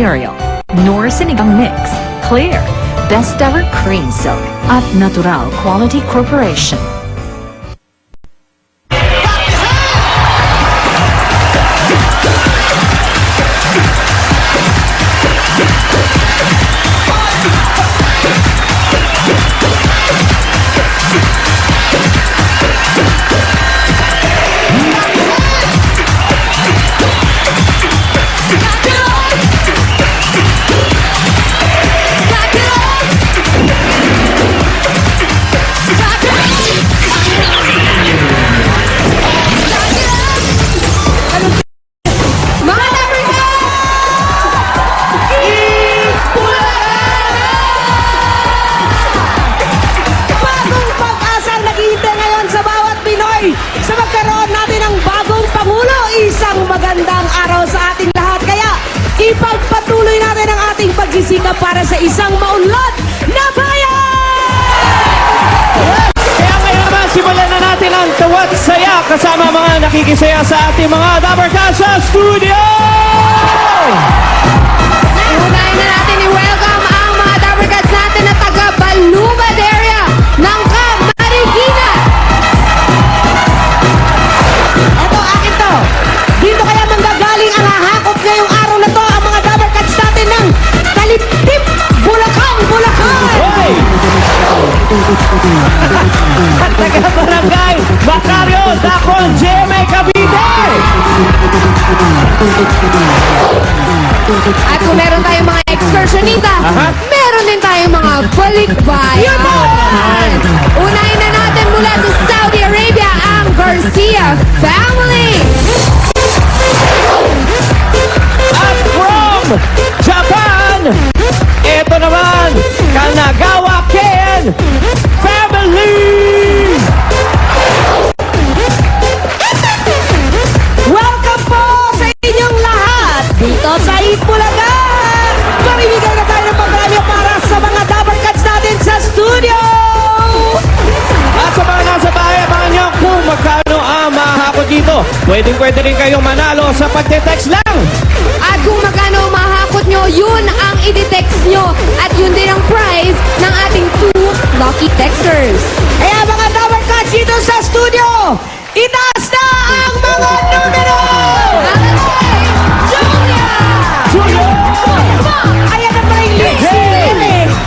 cereal, nor sinigang mix. Clear, best ever cream silk at Natural Quality Corporation. Sa magkaroon natin ng bagong Pangulo, isang magandang araw sa ating lahat. Kaya ipagpatuloy natin ang ating pagsisikap para sa isang maunlad na bayan! Kaya naman simulan na natin ang Tawat Saya kasama mga nakikisaya sa ating mga Dabarkas sa studio! Unahin na natin i-welcome ang mga Dabarkas natin na taga Balumad area ng Marikina. Eto, akin to. Dito kaya manggagaling ang hahakot ngayong araw na to ang mga Dabarkats natin ng Kalitip, Bulacan, Bulacan! Hoy! At taga-barangay Macario, Dacon, GMA, Cavite! At kung meron tayong mga excursionita, meron din tayong mga balikbayan. Unahin na natin mula sa Saudi Arabia ang Garcia family. At from Japan, ito naman, Kanagawa Ken family! Welcome po sa inyong lahat dito sa Itbulagan! Marimigay na tayo ng pagramyo para sa mga Dabarkats natin sa studio! At sa mga nasa bahay, abangan nyo kung magkano ang mahakot dito. Pwede rin kayong manalo sa pagte-text lang. At kung magkano mahakot nyo, yun ang i-text nyo. At yun din ang prize ng ating 2 lucky texters. Kaya mga Dabarkats dito sa studio, itaas na ang mga numero! Ayan na pa yung list.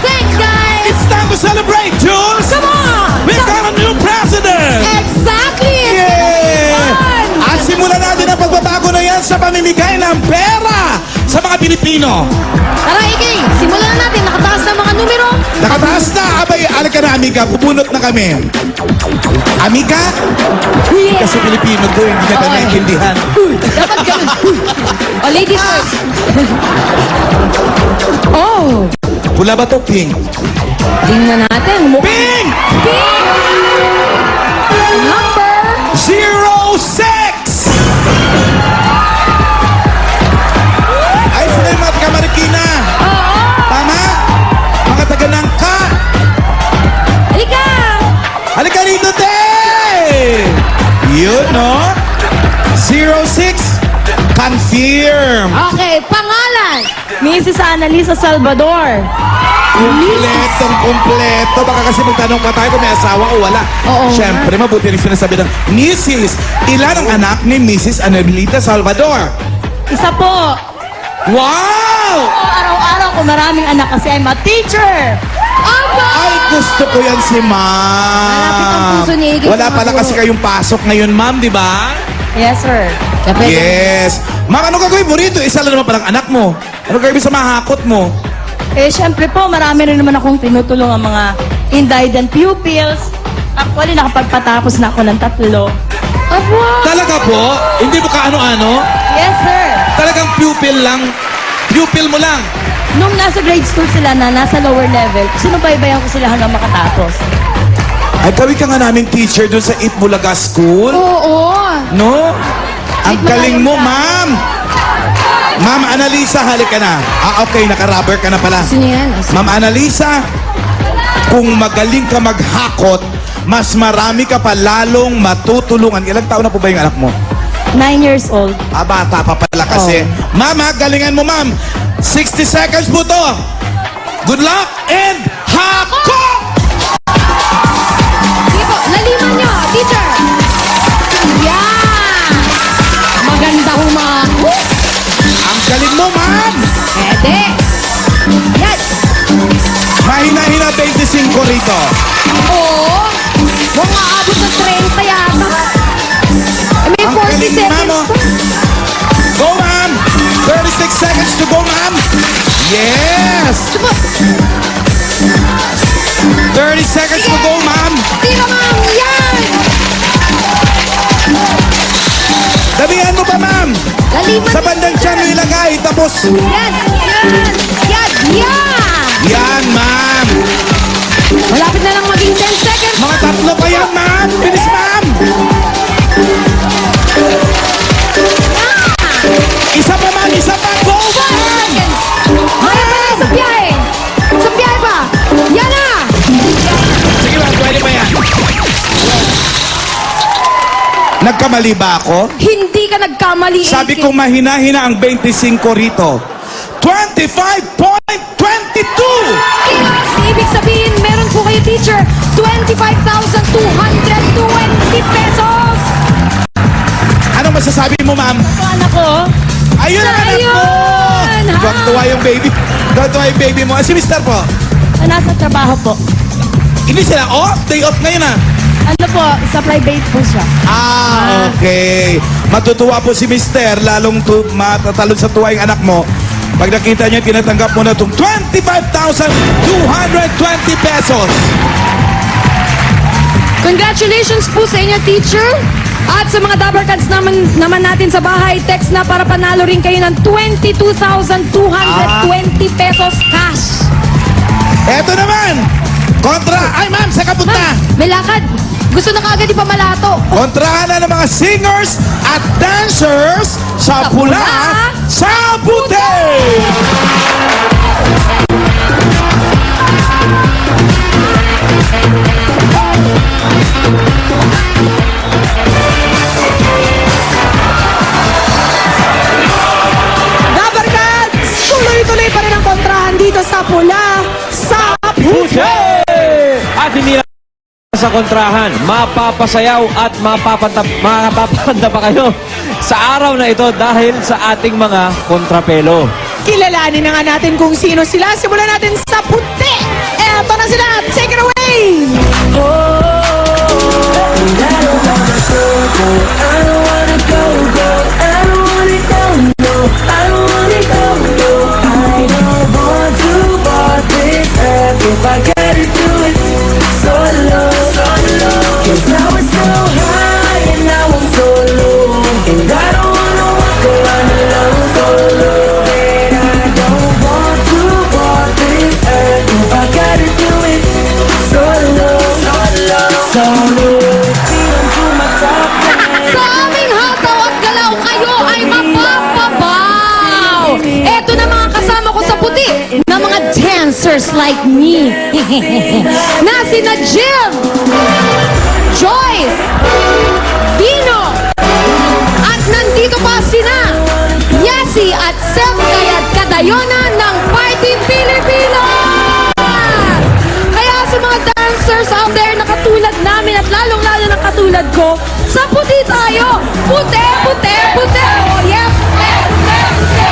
Thanks, guys! It's time to celebrate, Jules! Come on! We've got a new president! Exactly! Yeah! At simulan natin ang pagbabago na yan sa pamimigay ng pera sa mga Pilipino. Tara, Iki! Simulan na natin. Nakataas na mga numero. Nakataas na, abay, alika na, amiga, bubunot na kami. Amiga? Kasi Pilipino to, hindi ka naiintindihan. Dapat ganun. O, ladies first. Oh! Pula ba to, pink? Tingnan natin. Pink! Number 06! Ay, sila yung mga taga-Marikina. Tama? Mga taga-Nangka. Halika! Halika rito, te! Yun, no? 06, confirm. Okay, pangalan. Mrs. Annalisa Salvador. Kumpleto. Baka kasi magtanong pa tayo kung may asawa o wala. Oo. Siyempre, mabuti rin sinasabi ng Mrs. Ilan ang anak ni Mrs. Annalisa Salvador? Isa po. Wow! Araw-araw ko maraming anak kasi I'm a teacher. Aba! Ay, gusto ko yan si Malapit ang ma'am. puso ni Iggy Wala sa mga pala kasi guro. kayong pasok ngayon, ma'am, di ba? Yes, sir. Yes. Ma'am, ano gagawin mo rito? Isa lang naman palang anak mo. Ano gagawin sa mahakot mo? Eh, syempre po, marami rin naman akong tinutulong ang mga indigent pupils. Actually, nakapagpatapos na ako ng 3. Aba! Talaga po? Hindi mo ka ano-ano? Yes, sir. Talagang pupil lang? Pupil mo lang? Nung nasa grade school sila na nasa lower level, sinubaybayan ko sila hanggang makatapos. Ay, gawin ka nga naming teacher doon sa Itbulaga School. Oo! No? Ang galing mo, ma'am! Ma'am Annalisa, halika na. Okay, naka-rubber ka na pala. Sino yan? Ma'am Annalisa, kung magaling ka maghakot, mas marami ka pa lalong matutulungan. Ilang taon na po ba yung anak mo? 9 years old. Bata pa pala kasi. Ma'am, galingan mo, ma'am. 60 seconds po to. Good luck and hako! Sige po, laliman nyo, teacher. Yan. Maganda humako. Ang galing mo, ma'am! Pwede. Yan. Mahina-hina 25 rito. Oo. Huwag maabot ng 30 yata. May Ang 40 galing ni ma'am, seconds oh. pa. Go, ma'am! 36 seconds to go, ma'am! Yes! 30 seconds to go, ma'am! Tira, ma'am. Yan. Damihan mo pa, ma'am! Laliman. Sa bandang tiyan mo ilagay, tapos... Yan. Yan. Yan. Yan. Yan, ma'am! Malapit na lang maging 10 seconds. Mga tatlo pa yan, ma'am! Bilis, ma'am! Isa pa, ma'am! Isa pa! Go, ma'am! Kaya pa lang sa biyahe. Sa biyahe pa. Yan na. Sige ma'am, pwede pa yan. Nagkamali ba ako? Hindi ka nagkamali. Sabi AK. kong mahina-hina ang 25 rito. 25.22! Yes, ibig sabihin, meron po kayo, teacher, 25,220 pesos. Anong masasabi mo, ma'am? Anak ko, Ayun ang anak mo! Ayun, ha? Tuwang-tuwa yung baby. Tuwang-tuwa yung baby mo. Si Mr. po? nasa trabaho po. Hindi sila off? Day off ngayon ah. Ano po, supply bait po siya. Ah, okay. Matutuwa po si Mr. Lalong matatalon sa tuwa yung anak mo. Pag nakita niya, tinatanggap mo na itong 25,220 pesos. Congratulations po sa inyo, teacher. At sa mga Dabber Cats naman natin sa bahay, text na para panalo rin kayo ng 22,220 pesos cash. Eto naman! Kontra! Ay, ma'am, sa kapunta! Ma'am, may lakad. Gusto na kaagad ipamalato. Kontrahan na ng mga singers at dancers sa pula, sa puti! Dabber Cats! Tuloy-tuloy pa rin ang kontrahan dito sa pula, sa Puti! At hindi lang sa kontrahan, mapapasayaw at mapapanda pa kayo sa araw na ito dahil sa ating mga kontrapelo. Kilalanin na nga natin kung sino sila. Simulan natin sa puti. Eto na sila. Take it away! If I gotta do it solo, cause I was so high and now I'm so low, and I don't wanna walk around alone solo. Said I don't want to walk this earth if I gotta do it solo. Feeling through my top line. Sa aming hataw at galaw, kayo ay mapapabaw. Eto na mga kasama ko sa puti na mga dancers like me. Na sina Jim, Joyce, Dino, at nandito pa sina Yasi at Sem Kayat Kadayona ng Party Pilipino. Kaya sa mga dancers out there na katulad namin at lalong-lalo na katulad ko, sa puti tayo. Puti, puti, puti. Oh, yeah.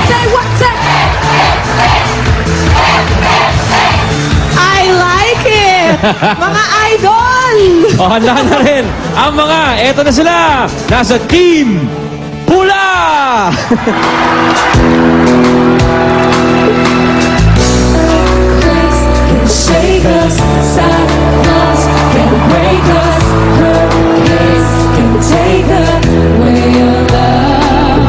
Say what, say. I like it! Mga idol! O, handa na rin ang mga, eto na sila, nasa Team Pula! Can shake us, stop us, can break us. Hurricanes can take away your love.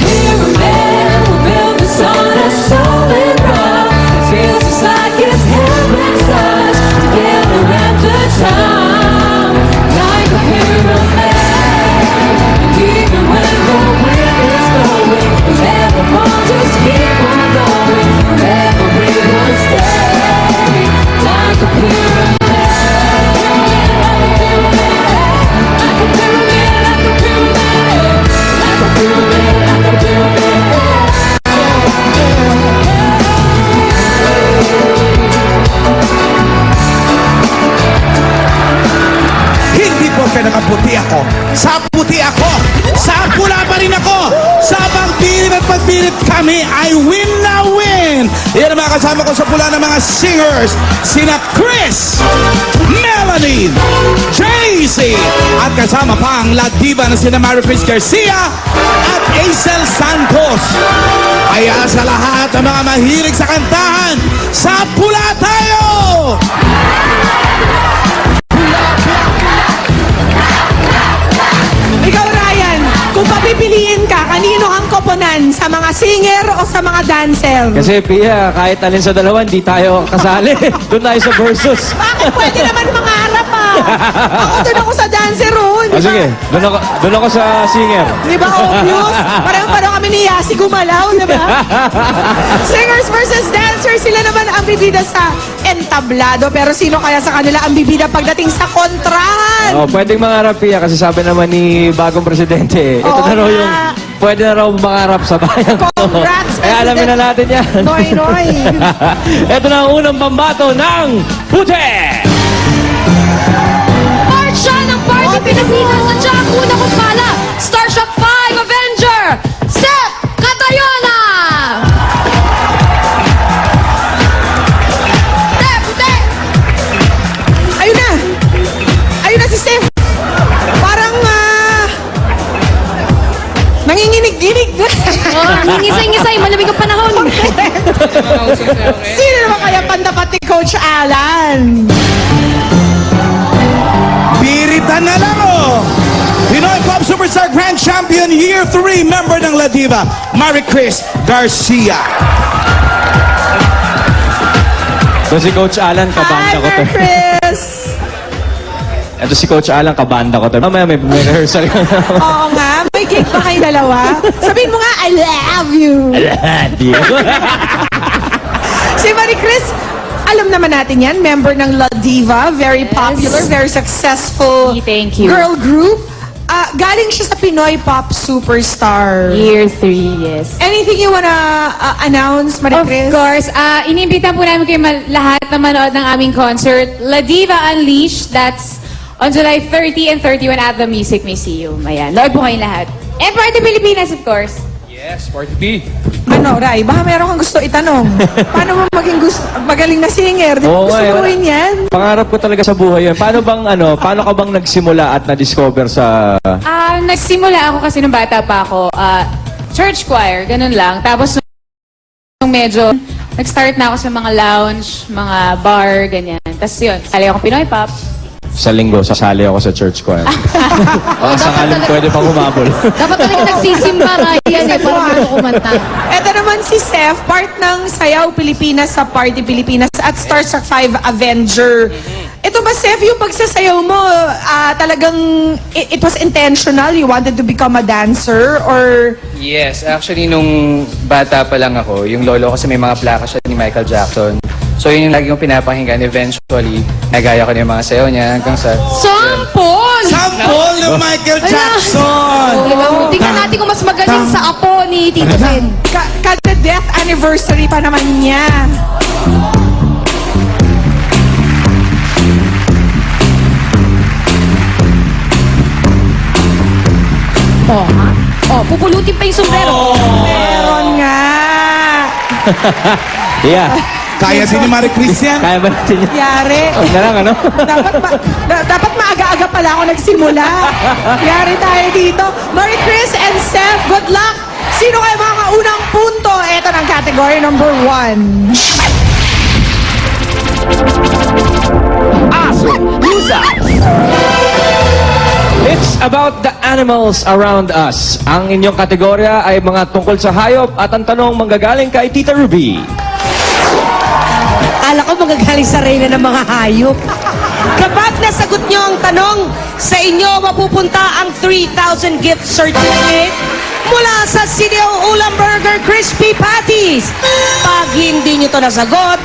Here a man will build this on a solid rock. It feels just like it's heaven's touch. Together at the top, like a pyramid. And even when the wind is blowing, we never want to keep Yan ang mga kasama ko sa pula ng mga singers. Sina Chris, Melanie, JC, at kasama pa ang La Diva na sina Marie Chris Garcia at Aisel Santos. Kaya sa lahat ng mga mahilig sa kantahan, sa pula tayo! Ikaw, Ryan, kung papipiliin ka, kanino ang koponan? Sa mga singer o sa mga dancer? Kasi Pia, kahit alin sa dalawa, hindi tayo kasali. Doon tayo sa versus. Bakit pwede naman mangarap Ako doon ako sa dancer, oh. Di ba? Sige, doon ako sa singer. Di ba obvious? Pareho kami ni Yasi gumalaw, di ba? Singers versus dancers, sila naman ang bibida sa entablado. Pero sino kaya sa kanila ang bibida pagdating sa kontrahan? Oh, pwedeng mangarap Pia kasi sabi naman ni bagong presidente, ito Oo na raw nga. yung pwede na raw mangarap sa bayan ko. Congrats, Kaya alamin na natin yan. Noy, Noy. Ito na ang unang pambato ng puti! Part siya ng Party Pilipinas at siya ang unang kupala. Starship 5 Avenger, Seth Catayona! Puti! Ayun na. Ayun na si Steph. Parang, nanginginig-ginig. Nangingisay-ngisay, malamig ang panahon. Sino naman kaya pandapat ni Coach Alan? Piritan na lang, oh! Pinoy Pop Superstar Grand Champion Year 3 member ng La Diva, Marie Chris Garcia. Ito si Coach Alan, kabanda Hi, ko to. Mary Chris. Ito si Coach Alan, kabanda ko to. Mamaya may rehearsal ka na. Oo nga, may cake pa kayo dalawa. Sabihin mo nga, I love you. Si Marie Chris, alam naman natin yan, member ng La Diva, very popular, very successful Thank you. girl group. Galing siya sa Pinoy Pop Superstar. Year 3, yes. Anything you wanna announce, Marie Of Chris? course, inimbita po namin kayo lahat na manood ng aming concert. La Diva Unleashed, that's on July 30 and 31 at the Music Museum. Ayan, load po kayong lahat. And Party Pilipinas, of course. Yes, Party P. Ano, Ray, baka meron kang gusto itanong. Paano mo maging magaling na singer? Di ba Oo gusto nga, mo rin yan? Pangarap ko talaga sa buhay yun. Paano ka bang nagsimula at na-discover sa... Nagsimula ako kasi nung bata pa ako, church choir, ganun lang. Tapos nung medyo, nag-start na ako sa mga lounge, mga bar, ganyan. Tapos yun, sali ako Pinoy Pop. Sa linggo, sasali ako sa church choir. Baka sakaling pwede pa humabol. Dapat talaga nagsisimba nga yan eh, para mo kumanta. Ito naman si Seth, part ng Sayaw Pilipinas sa Party Pilipinas at Starstruck 5 Avenger. Ito ba, Seth, yung pagsasayaw mo, talagang it was intentional? You wanted to become a dancer? Or Yes, actually nung bata pa lang ako, yung lolo ko kasi may mga plaka siya ni Michael Jackson. So yun yung lagi kong pinapakinggan. Eventually, nagaya ko na yung mga sayaw niya hanggang sa... Sampol! Sample ng Michael Jackson! Diba? Tingnan natin kung mas magaling sa apo ni Tito Sen. kada death anniversary pa naman niya. Pupulutin pa yung sombrero. Meron nga. Yeah. Kaya din ni Marie Chris yan. Kaya ba natin yun? Yari. Huwag na lang, ano? Dapat maaga-aga pala ako nagsimula. Yari tayo dito. Marie Chris and Seth, good luck. Sino kayo mga unang punto? Ito ng category number 1. It's about the animals around us. Ang inyong kategorya ay mga tungkol sa hayop at ang tanong manggagaling kay Tita Ruby. Ala ko magagaling sa reyna ng mga hayop. Kapag nasagot nyo ang tanong, sa inyo mapupunta ang 3,000 gift certificate mula sa Sinew Ulam Burger Crispy Patties. Pag hindi nyo to nasagot,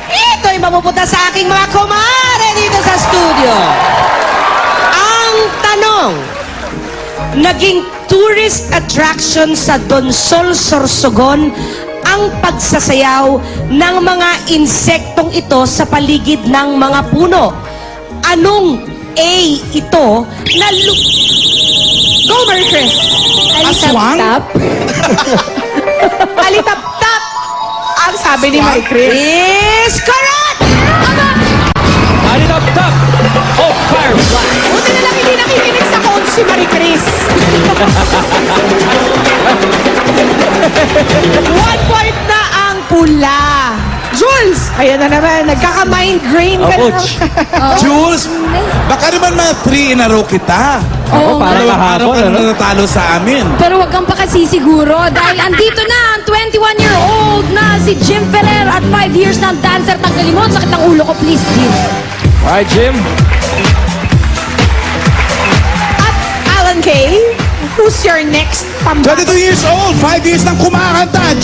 ito'y mapupunta sa aking mga kumare dito sa studio. Ang tanong, naging tourist attraction sa Donsol, Sorsogon ang pagsasayaw ng mga insektong ito sa paligid ng mga puno. Anong A ito na Go, Mary Chris! Aswang? Alitap-tap. Ang sabi ni Marie Chris. Is correct! Added up top of Firefly. Buti na lang hindi nakikinig sa coach si Marie Chris. 1 point na ang pula. Jules, ayan na naman, nagkaka-migraine ka na. Coach. Jules, baka naman mga 3 in a row kita. Ako, parang Araw-araw kahapon, ka ano? natalo sa amin. Pero wag kang pakasisiguro dahil andito na ang 21-year-old na si Jim Ferrer at 5 years na dancer. Tanggalin mo, ang sakit ng ulo ko, please, Jim. Alright, Jim. At Alan Kay, who's your next 22 years old, 5 years nang kumakanta.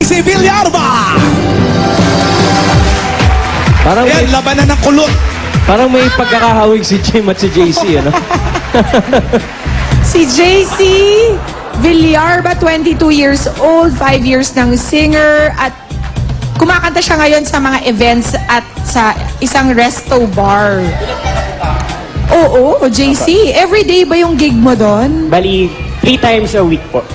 Si Villarba. Parang may, Yan, labanan ng kulot. parang may pagkakahawig si Jim at si JC, ano? Si JC Villarba, 22 years old, 5 years ng singer, at kumakanta siya ngayon sa mga events at sa isang resto bar. Oo, JC. Everyday ba yung gig mo doon? Bali, 3 times a week po.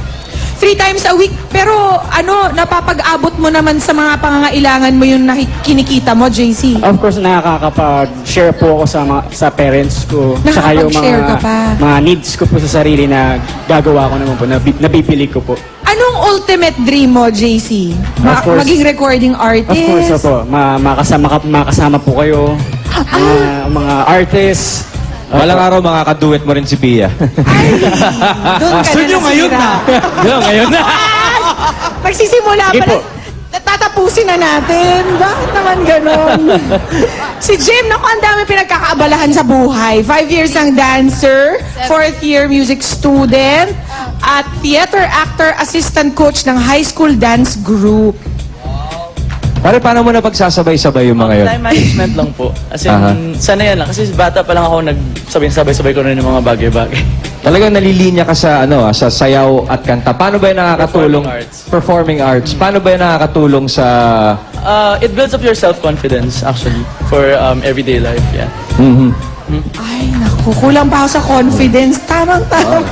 3 times a week. Pero ano, napapag-abot mo naman sa mga pangangailangan mo yung kinikita mo, JC? Of course, nakakapag-share po ako sa parents ko. Tsaka yung Nakakapag-share ka pa. mga needs ko po sa sarili na gagawa ko naman po, nabibili ko po. Anong ultimate dream mo, JC? Of course. Maging recording artist? Of course, opo. Makasama po kayo. Mga artists. Walang araw makakaduet mo rin si Pia. Doon ka Gusto na nyo ngayon nasira. na. Yo, ngayon na. Nagsisimula Sige pala. po. Tatapusin na natin. Bakit naman ganon? Si Jim, naku, ang dami pinagkakaabalahan sa buhay. 5 years ang dancer, 4th year music student, at theater actor, assistant coach ng high school dance group. Pare, paano mo na pagsasabay-sabay yung mga yun? Time management lang po. As in, Aha. sana yan lang. Kasi bata pa lang ako nagsabay-sabay ko na yung mga bagay-bagay. Talagang nalilinya ka sa sa sayaw at kanta. Paano ba yung nakakatulong? Performing arts. Paano ba yung nakakatulong sa... It builds up your self-confidence, actually, for everyday life. Yeah. Mhm. Ay, naku, kulang pa ako sa confidence. Tamang-tama.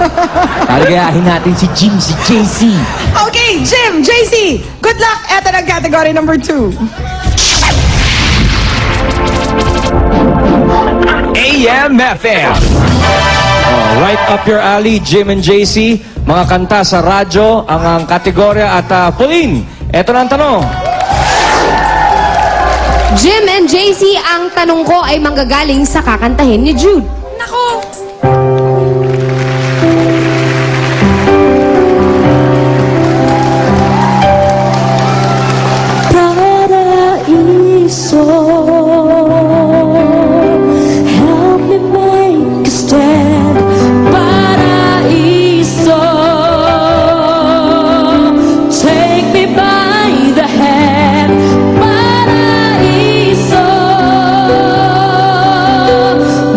Talagayahin natin si Jim, si JC. Okay, Jim, JC, good luck. Eto na category number 2. AM/FM. Oh, right up your alley, Jim and JC. Mga kanta sa radyo, ang kategorya at Pauline, eto na ang tanong. Jim and JC, ang tanong ko ay manggagaling sa kakantahin ni Jude. Nako! Paraiso, help me make a stand. Paraiso, take me by the hand. Paraiso,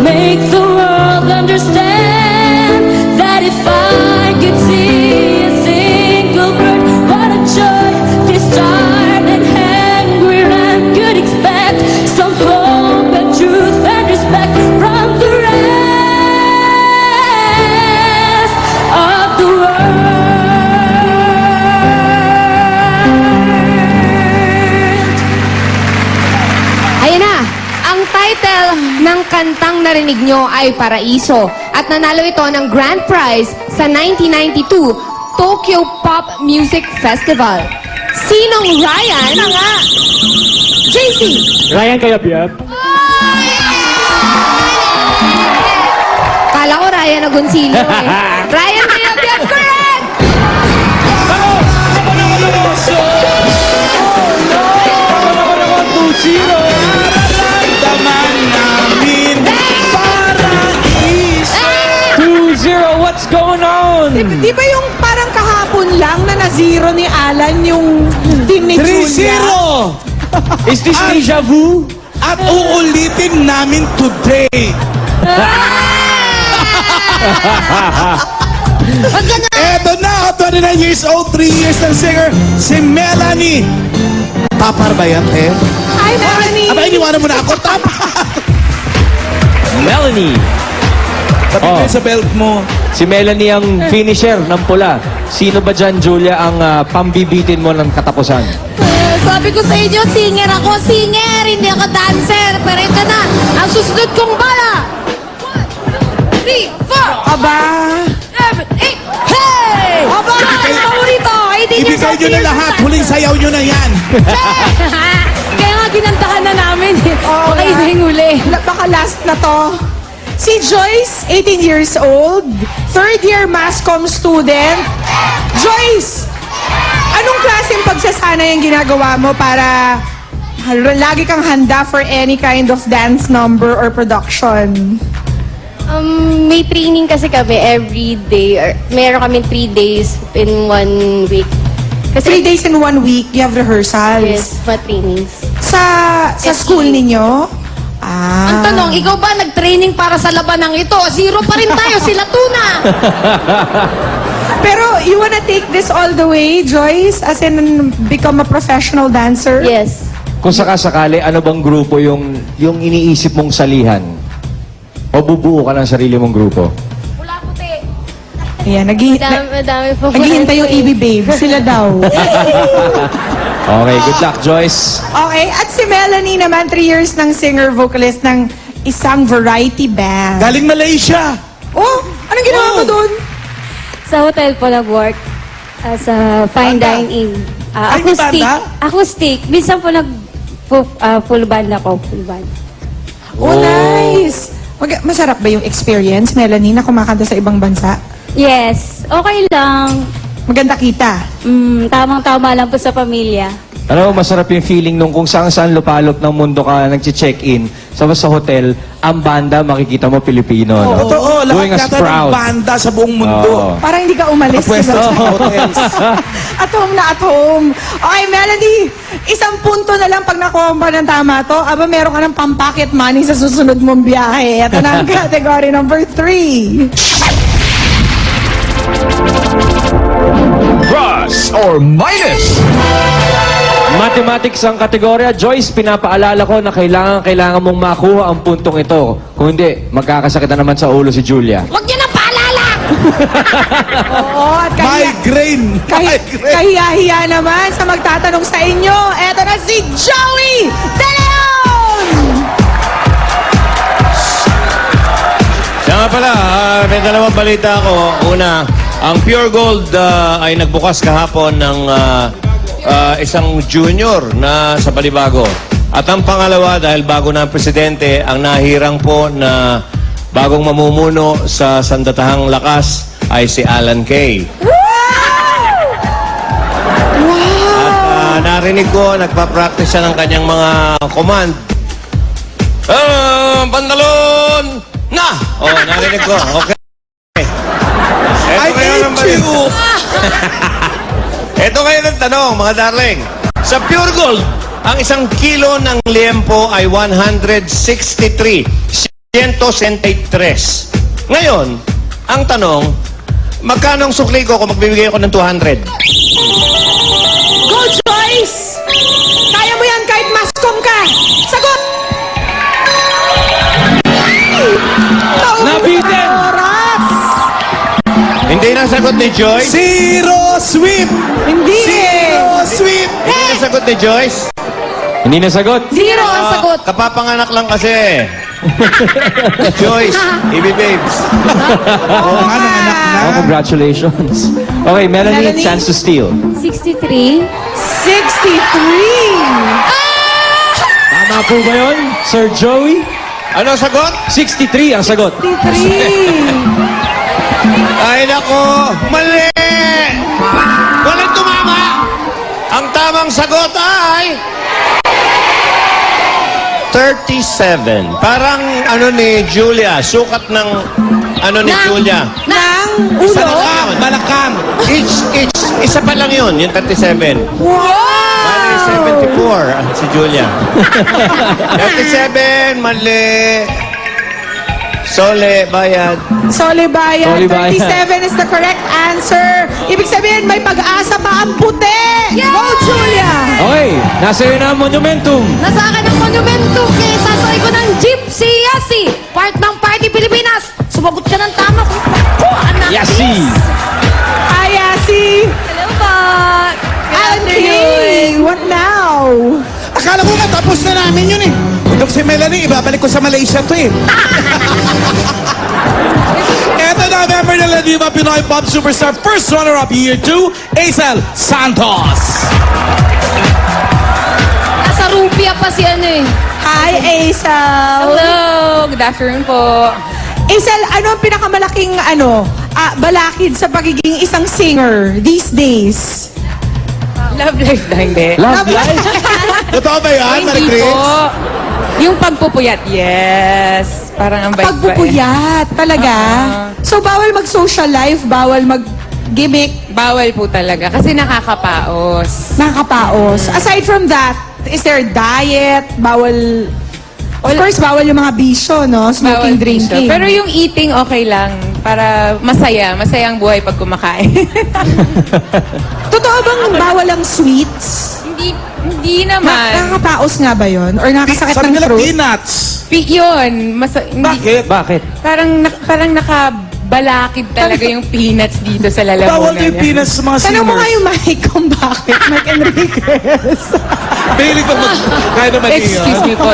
make the world understand that if I could see a single bird, what a joy this start and hang where I could expect some hope and truth and respect from the rest of the world. Ayan na, ang title ng kantang narinig nyo ay Paraiso at nanalo ito ng grand prize sa 1992 Tokyo Pop Music Festival. Sinong Ryan? Ano nga? JC, Ryan Kayapyap. Kala ko Ryan Agoncillo eh. Ryan Kayapyap, correct! Daman namin paraiso. 2-0, what's going on? di ba yung parang kahapon lang na na-zero ni Alan yung team ni Julia? 3-0. Is this deja vu? At uulitin namin today. Eto na, 29 years old, 3 years ng singer, si Melanie. Tapar ba yan, eh? Hi, Melanie! Aba, iniwanan mo na ako, tapar. Melanie. Tabi Oh. ko sa belt mo. Si Melanie ang finisher ng pula. Sino ba dyan, Julia, ang pambibitin mo ng katapusan? Sabi ko sa inyo, singer ako, singer, hindi ako dancer. Pero ito na, ang susunod kong bala. 1, 2, 3, 4, Aba! 7, 8, hey! Aba! Ang paborito, 18 years Ibigay old. nyo na lahat. Huling sayaw nyo na yan. Kaya nga ginantahan na namin. Oo Baka nga. yun yung huli. Baka last na to. Si Joyce, 18 years old, third year mass comm student. Joyce, anong klaseng pagsasanay ang ginagawa mo para lagi kang handa for any kind of dance number or production? May training kasi kami every day. Or, meron kami 3 days in 1 week. 3 days in 1 week, you have rehearsals. Yes, mga trainings. Sa school ninyo? Ang tanong, ikaw ba nag-training para sa labanang ito? Zero pa rin tayo, sila tuna. Pero you wanna take this all the way, Joyce? As in, become a professional dancer? Yes. Kung sakasakali, ano bang grupo yung iniisip mong salihan? O bubuo ka ng sarili mong grupo? Pula puti. Ayan, Madami po. naghihintay yung EB Babe. Sila daw. Okay, good luck, Joyce. Okay, at si Melanie naman, 3 years ng singer-vocalist ng isang variety band. Galing Malaysia. Oh, anong ginawa mo doon? Sa hotel po nag-work as a fine Banda? dine-in. Ay, may Acoustic. banda? Acoustic. Minsan po full band ako. Full band. Oh, nice! Masarap ba yung experience, Melanie, na kumakanta sa ibang bansa? Yes. Okay lang. Maganda kita. Tamang-tama lang po sa pamilya. Alam mo, masarap yung feeling nung kung saan lupalop ng mundo ka nag-check-in sa hotel, ang banda, makikita mo Pilipino. no? Totoo, Doing lahat us yata ng proud. banda sa buong mundo. Oo. Parang hindi ka umalis. Nakapwesto diba? sa hotels. At home na at home. Okay, Melanie, isang punto na lang pag nakuha mo ng tama to, aba meron ka ng pang-pocket money sa susunod mong biyahe. Ito na ang category number 3. Plus or minus? Mathematics ang kategorya. Joyce, pinapaalala ko na kailangan mong makuha ang puntong ito. Kung hindi, magkakasakit na naman sa ulo si Julia. Huwag niyo na paalala. Oo, at Migraine. Migraine. kahiya-hiya naman sa magtatanong sa inyo. Eto na si Joey De Leon! Siya nga pala, may dalawang balita ako. Una, ang Pure Gold ay nagbukas kahapon ng isang junior na sa Balibago. At ang pangalawa, dahil bago na ang presidente, ang nahirang po na bagong mamumuno sa Sandatahang Lakas ay si Alan Kay. At narinig ko, nagpa-practice siya ng kanyang mga command. Pantalon! Na! Oh, narinig ko. Okay. I hate you. Ito kayo ng tanong, mga darling. Sa Pure Gold, ang isang kilo ng liempo ay 163. 163. Ngayon, ang tanong, magkano ang sukli ko kung magbibigay ako ng 200? Go, Joyce! Kaya mo yan kahit mascom ka! Sagot! Nabitin! Oras! Hindi na sagot ni Joyce. Zero sweep. Hindi Zero sweep. Hindi na sagot ni Joyce. Hindi nasagot. Zero ang sagot. Kapapanganak lang kasi. Joyce, EB Babes. Oo nga, nanganak na. Oh, congratulations. Okay, Melanie, Melanie? chance to steal. 63. 63! Tama po ba yun, Sir Joey? Ano sagot? 63 ang sagot. 63! Ay nako, mali! Walang tumama! Ang tamang sagot ay... 37. Parang ano ni Julia, sukat ng ano ni Julia. Ng Isa ulo? lang yun. Balakang. Isa pa lang yun, yung 37. Mali, 74 si Julia. 37, mali. Sole, bayad. Sole Bayan. Sole Bayan. 37 is the correct answer. Ibig sabihin, may pag-asa pa ang puti! Go, Julia! Okay, nasa iyo na ang monumentum. Nasa akin ang monumentum kaya sasakay ko ng Gypsy Yasi. Part ng Party Pilipinas. sumagot ka ng tama. Po, anak. Yasi! Hi, Yasi! Hello po. Okay, what now? Akala ko nga tapos na namin yun eh. Kung si Melanie, ibabalik ko sa Malaysia to eh. Eto na, member ng La Diva Pinoy Pop Superstar, first runner-up year 2, Aisel Santos. Nasa rupia pa si ano eh. Hi, Aisel! Hello! Good afternoon po. Aisel, ano ang pinakamalaking balakid sa pagiging isang singer these days? Love life na hindi. Love life? Totoo ba yan, Marie Hindi Chris? po. Yung pagpupuyat, yes. Parang ang bait ba eh. Pagpupuyat, talaga? So, bawal mag-social life, bawal mag-gimmick, Bawal po talaga kasi nakakapaos. nakakapaos. Aside from that, is there diet? Bawal... Of course, bawal yung mga bisyo, no? Smoking, Bawal drinking. siya. Pero yung eating, okay lang. Para masaya. Masaya ang buhay pag kumakain. Totoo bang bawal ang sweets? Hindi naman. Nakakapaos nga ba yun? Or nakakasakit Sabi ng nila throat? peanuts. Yun. Bakit? Bakit? Parang nakabalakid talaga yung peanuts dito sa lalamunan Bawal niya. yung peanuts sa mga Tanong mo nga singers. yung mic kung bakit, Mike Enriquez. Mahilig pa kaya naman Excuse me po.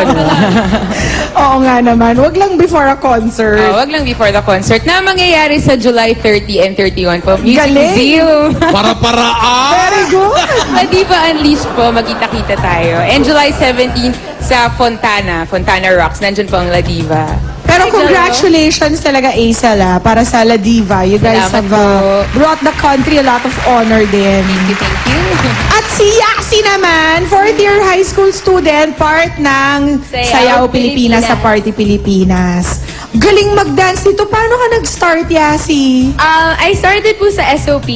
Oo nga naman. Wag lang before a concert. Wag lang before the concert na mangyayari sa July 30 and 31 po. Music Galing. Museum. Para-paraan. Very good. La Diva Unleashed po, magkita-kita tayo. And July 17 sa Fontana Rocks. Nandun po ang La Diva. Pero Hi, congratulations talaga, Aisel, para sa La Diva. You guys Salamat have po. brought the country a lot of honor din. Thank you. At si Yasi naman, fourth year high school student, part ng Sayaw Sayaw Pilipinas sa Party Pilipinas. Galing mag-dance dito. Paano ka nag-start, Yasi? I started po sa SOP.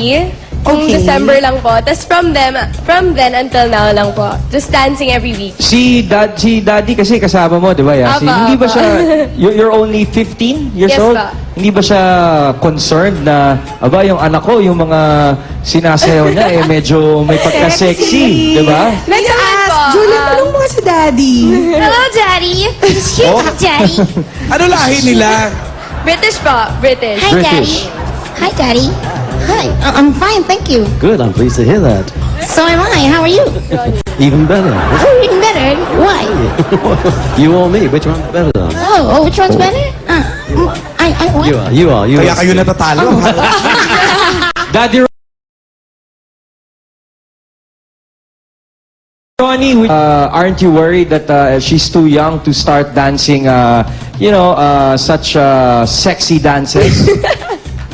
Kung Okay. December lang po. Tapos from then until now lang po. Just dancing every week. Si Daddy kasi kasama mo, di ba, Yasi? Apa, Hindi ba apa. siya, you're only 15 years Yes, old? pa. Hindi ba siya concerned na, aba, yung anak ko, yung mga sinasayaw niya, medyo may pagka-sexy, di ba? Let's naman ask, po, Julie, tulong mo nga si Daddy. Hello, Daddy. Oh. Daddy. Ano lahi nila? British po. British. British. Hi, Daddy. Hi. I'm fine, thank you. Good, I'm pleased to hear that. So am I. How are you? Even better. Even better. Why? You or me, which one's better? Oh, which one's better? I what? You are. Kaya kayo natatalo. Daddy Ronnie, aren't you worried that she's too young to start dancing, such sexy dances?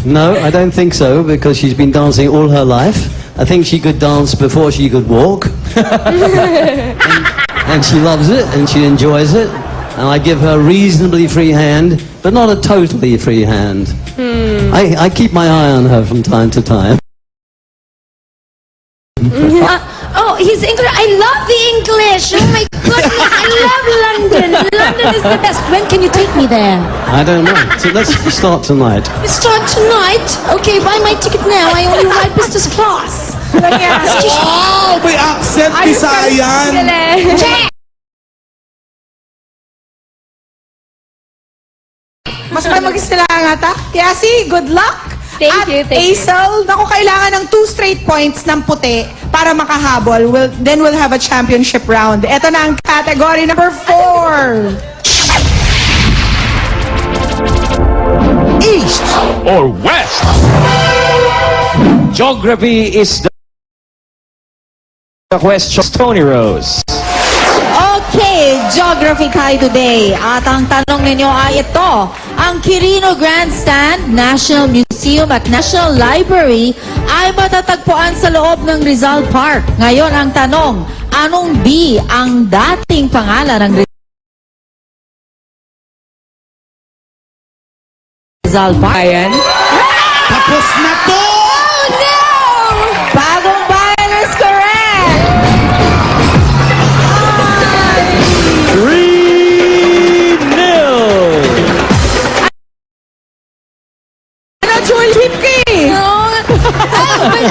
No, I don't think so, because she's been dancing all her life. I think she could dance before she could walk. and she loves it, and she enjoys it. And I give her reasonably free hand, but not a totally free hand. I keep my eye on her from time to time. His English. I love the English. Oh my goodness. I love London. London is the best. When can you take me there? I don't know. So let's start tonight. Start tonight. Okay, buy my ticket now. I only ride business class. Wow! May accent, Bisayan. Mas may mag-isilangata. Yasi, good luck. Thank you, thank you. Aisel, naku, kailangan ng 2 straight points ng puti para makahabol. Then we'll have a championship round. Ito na ang category number 4. East Or West? Geography is the question. Tony Rose. Okay, Geography kayo today. At ang tanong ninyo ay ito. Ang Quirino Grandstand, National Museum at National Library ay matatagpuan sa loob ng Rizal Park. Ngayon ang tanong, anong B ang dating pangalan ng Rizal Park? Ayan. Tapos na to! Oh no! Bagong bayan is correct! 3-0! Ano, Julie? Sweep ka eh. But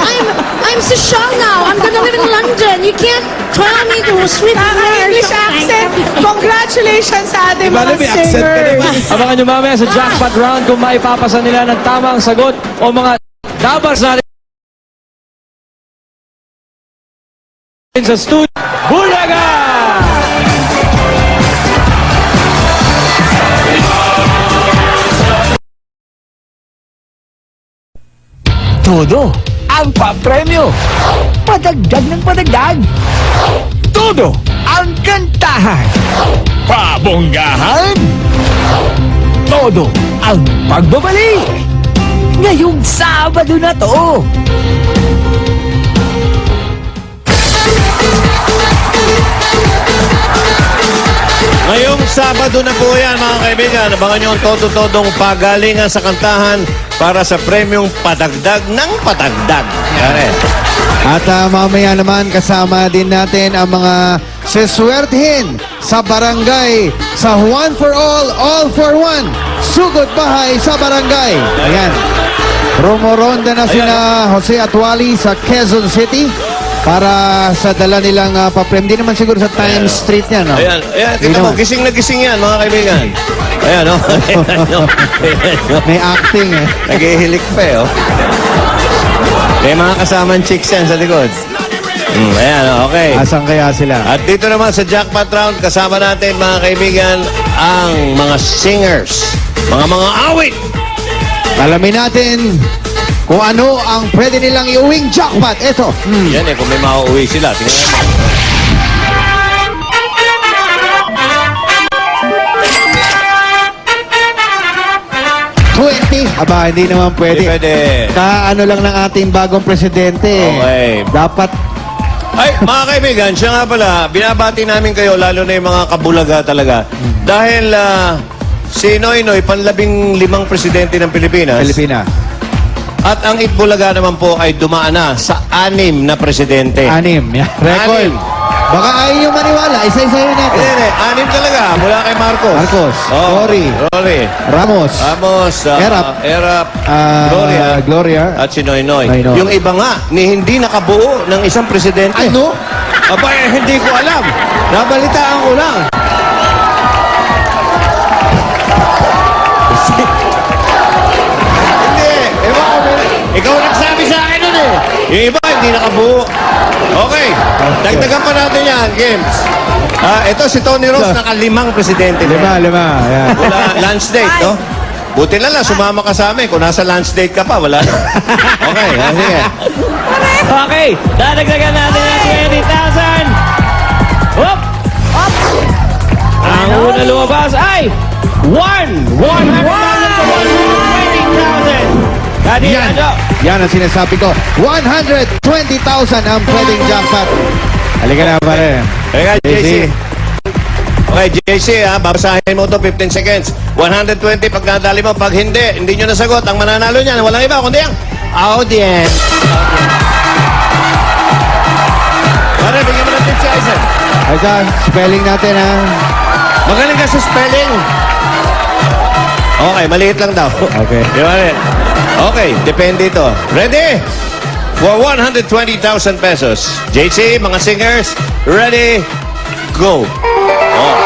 I'm so shocked now. I'm gonna live in London. You can't tell me to sweep Naka-English accent. Congrats! Congratulations sa ating Diba, mga may accent ka singers. naman. Abangan nyo mamaya sa jackpot round kung maipapasa nila ng tamang sagot o mga dabas natin sa studio. Bulaga! Todo ang papremyo. Padagdag ng padagdag. Todo ang kantahan. Pabonggahan. Todo ang pagbabalik. Ngayong Sabado na to. Ngayong Sabado na po yan, mga kaibigan. Abangan nyo ang todo-todong pagalingan sa kantahan para sa premyong padagdag ng padagdag. Yan. At mamaya naman kasama din natin ang mga seswertehin sa barangay sa One for All for One. Sugod bahay sa barangay. Ayan. Rumoronda na sina Jose Atwali sa Quezon City para sa dala nilang paprem. Di naman siguro sa Times Street yan. No? Ayan, kita mo, gising na gising yan, mga kaibigan. Ayan, no? May acting eh. Naghihilik pa eh, oh. May mga kasamang chicks yan sa likod. Ayan, okay. Asan kaya sila? At dito naman sa jackpot round, kasama natin, mga kaibigan, ang mga singers. Mga awit. Alamin natin kung ano ang pwede nilang iuwing jackpot. Ito. Yan eh, kung may mauuwi sila. Tingnan natin. Aba, hindi naman pwede. Hindi pwede. Kaano lang ng ating bagong presidente. Okay. Dapat Ay, mga kaibigan, siya nga pala, binabati namin kayo, lalo na yung mga kabulaga talaga. Dahil si Noynoy, panlabing-limang presidente ng Pilipinas. At ang Itbulaga naman po ay dumaan na sa 6 na presidente. 6. Yeah. Record. 6. Baka ayaw nyo maniwala. Isa-isahin natin. Hindi, 6 talaga. Mula kay Marcos. Rory. Ramos. Erap. Gloria. At si Noynoy. Noynoy. Yung iba nga, ni hindi nakabuo ng isang presidente. Ano? Aba, hindi ko alam. Nabalitaan ko lang. Hindi. Ikaw nagsabi sa akin nun eh. Yung iba, hindi nakabuo. Okay. Dagdagan pa natin yan, games. Ito si Tony Rose, naka-5 presidente. 5. Ayan. Wala lunch date, no? Buti na lang, sumama ka sa amin. Kung nasa lunch date ka pa, wala na. Okay, sige. Okay, dadagdagan natin ng 20,000. Hop! Ang una lumabas ay 100,000 to 120,000. Yan ang sinasabi ko. 120,000 ang pwedeng jackpot. Halika na, pare. Halika, JC. Okay, JC, babasahin mo ito 15 seconds. 120 pag nadali mo. Pag hindi nyo nasagot, ang mananalo niyan, walang iba, kundi ang audience. Pare, bigyan mo natin si Aizen. Aizen, spelling natin ha. Magaling ka sa spelling. Okay, maliit lang daw. Okay. Di ba rin? Okay, depende ito. Ready? For 120,000 pesos. JC, mga singers, ready, go. Oh.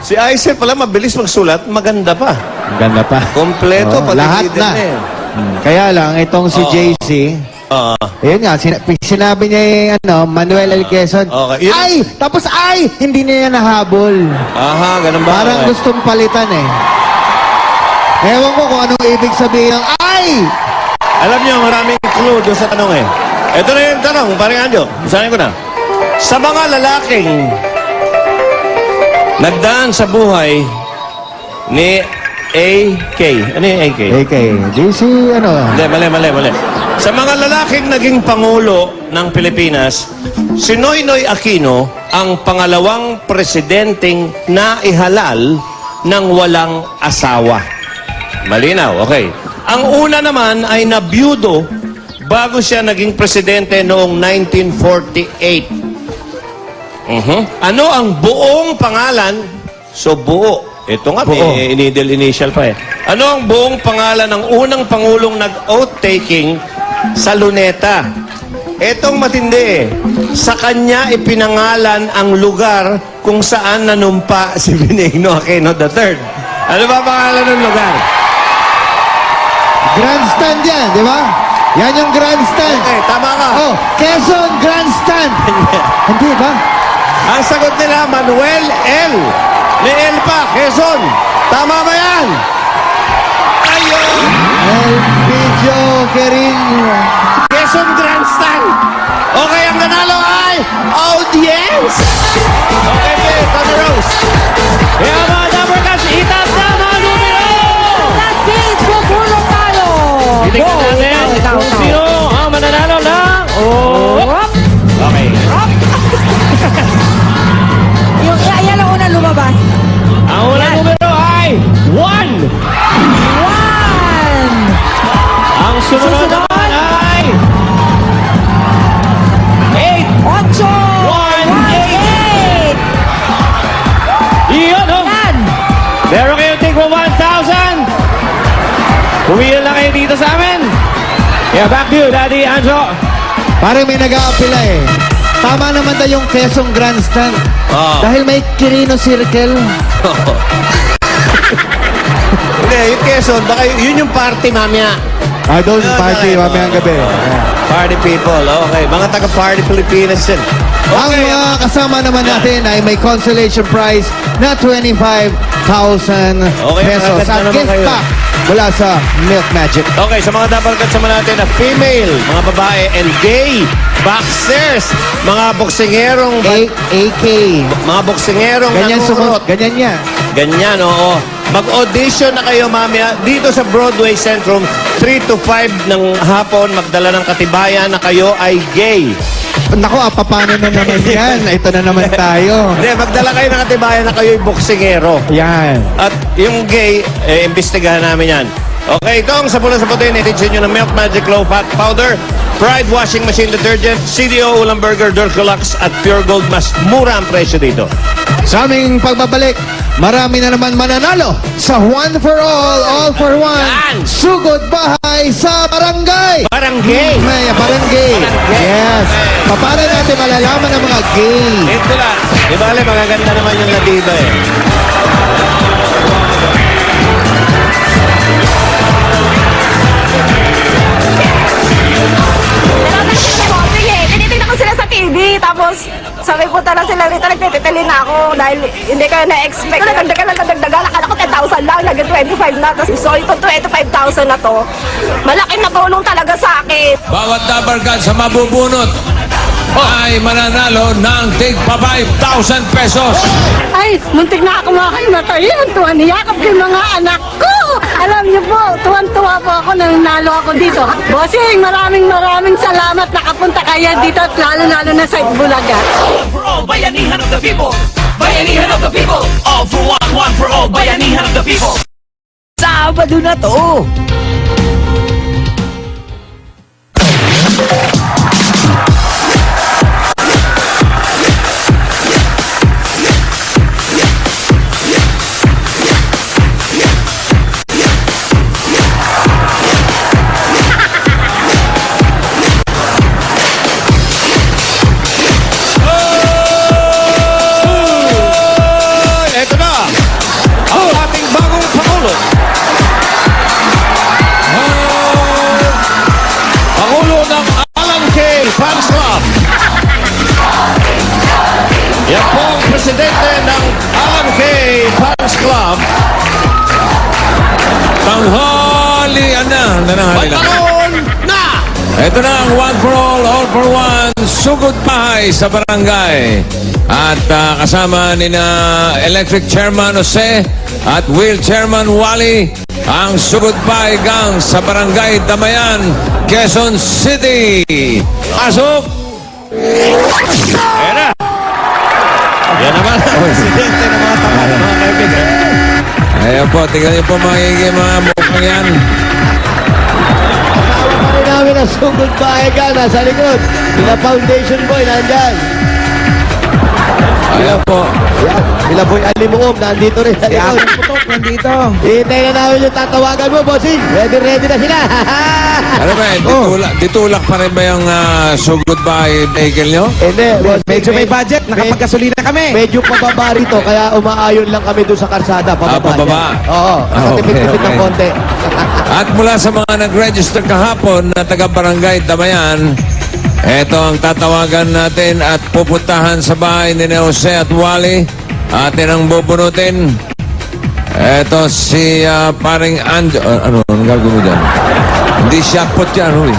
Si Aizen pala mabilis magsulat, maganda pa. Maganda pa. Kompleto, pati lahat leader na. eh. Kaya lang, itong si JC, ayun nga, sinabi niya yung Manuel L. Quezon. Okay. Ay! Tapos ay! Hindi niya nahabol. Aha, ganun ba? Parang Okay. gustong palitan eh. Ewan ko kung anong ibig sabihin ng ay! Alam niyo, maraming clue doon sa tanong eh. Ito na yung tanong, parang Anjo. Basahin ko na. Sa mga lalaking nagdaan sa buhay ni AK. Ano yung AK? AK, di si ano? Hindi, mali. Sa mga lalaking naging Pangulo ng Pilipinas, si Noynoy Aquino ang pangalawang presidenteng naihalal ng walang asawa. Malinaw, okay. Ang una naman ay nabiyudo bago siya naging presidente noong 1948. Ano ang buong pangalan? So, buo. Ito nga, may initial pa eh. Ano ang buong pangalan ng unang Pangulong nag-oath-taking sa Luneta? Etong matindi eh. Sa kanya ipinangalan ang lugar kung saan nanumpa si Benigno Aquino III. Ano ba pangalan ng lugar? Grandstand yan, di ba? Yan yung grandstand. Okay, tama ka. Oh, Quezon Grandstand. Hindi ba? Ang sagot nila, Manuel L. May L pa, Quezon. Tama ba yan? Ayun! El Pidio Quirino. Quezon Grandstand. Okay, ang nanalo ay audience. Okay, okay, Tony Rose. Kaya mga Dabarkas, itap na mga numero! That means pupulong talo. Titignan natin kung sino ang mananalo ng... Okay. Yan ang unang lumabas. Ang unang numero ay 1! 1! Ang sumunod naman ay 8! 8! 1, 8! Iyon, oh! Yan! Meron kayong tigwa 1,000! Huwilan lang kayo dito sa amin! Yeah, back to you, Daddy Anjo! Parang may nag-aapila eh. Tama naman daw yung Quezon Grandstand. Dahil may Quirino Circle. Hindi, yung Quezon, baka yun yung party mamaya. Doon party mamayang gabi. Party people, okay. Mga taga-party Pilipinas din. Ang mga kasama naman natin ay may consolation prize na 25,000 pesos. maganda At naman gift kayo. pack mula sa Milk Magic. Okay, sa mga dapat kasama natin na female, mga babae, and gay boxers, mga boksingerong... AK. Mga boksingerong Ganyan nangurot. Ganyan niya. Ganyan, oo. Mag-audition na kayo mamaya dito sa Broadway Centrum, 3 to 5 ng hapon, magdala ng katibayan na kayo ay gay. Naku, paano na naman yan? Ito na naman tayo. Hindi, magdala kayo ng katibayan na kayo ay boksingero. Yan. At yung gay, imbestigahan namin yan. Okay, ito ang sapula sa puti. Nitidsin nyo ng Milk Magic Low Fat Powder, Pride Washing Machine Detergent, CDO Ulam Burger, Durcolax at Pure Gold. Mas mura ang presyo dito. Sa aming pagbabalik, marami na naman mananalo sa One for All for One. Sugod bahay sa barangay. Barangay. Barangay. Yes. Paano natin malalaman ang mga gay? Ito lang. Di bale, magaganda naman yung natiba eh. Tinitignan ko sila sa TV, tapos sabi po talaga sila rito, nagtitili na ako dahil hindi ka na-expect. Nagdagdagan, akala ko 10,000 lang, naging 25 na. Tapos, so itong 25,000 na to, malaking natulong talaga sa akin. Bawat dabarkad sa mabubunot ay mananalo ng tig pa 5,000 pesos. Ay, muntik na ako makahimatay. Ang tuwa niyakap ko yung mga anak ko. Alam niyo po, tuwan-tuwa po ako nang nalo ako dito. Bossing, maraming salamat nakapunta kayo dito at lalo-lalo na sa Bulaga. For all, bayanihan of the people. Bayanihan of the people. All for one, one for all. Bayanihan of the people. Sabado na to. Yan po ang presidente ng Alan K. Fans Club. Tanghalian na. Nananghali na. Pagkaroon na! Ito na ang one for all for one. Sugod Bahay sa Barangay. At kasama ni na Electric Chairman Jose at Wheel Chairman Wally, ang Sugod Bahay Gang sa Barangay Damayan, Quezon City. Pasok! Ayan na! Yan naman ang presidente ng mga tapat, mga kaibigan. Ayan po, tingnan niyo po mga mukhang yan. Kasama pa rin namin ang Sugod Bahay Gang nasa likod. Sila Foundation Boy, nandyan. Ayan po. Yan, sila Boy Alimuom, nandito rin sa likod. Putok, nandito. Hintay na namin yung tatawagan mo, bossing. Ready na sila. Ano ba, ditulak pa rin ba yung Sugod Bahay vehicle nyo? Hindi, boss. Medyo may budget, nakapagkasulina kami. Medyo pababa rito, kaya umaayon lang kami doon sa karsada. Pababa. Pababa. Oo, nakatipid-tipid ng konti. At mula sa mga nag-register kahapon na taga-barangay Damayan, eto ang tatawagan natin at pupuntahan sa bahay ni Jose at Wally. Atin ang bubunutin. Eto si paring ano gagawin mo dyan? Hindi shotput yan, Uy.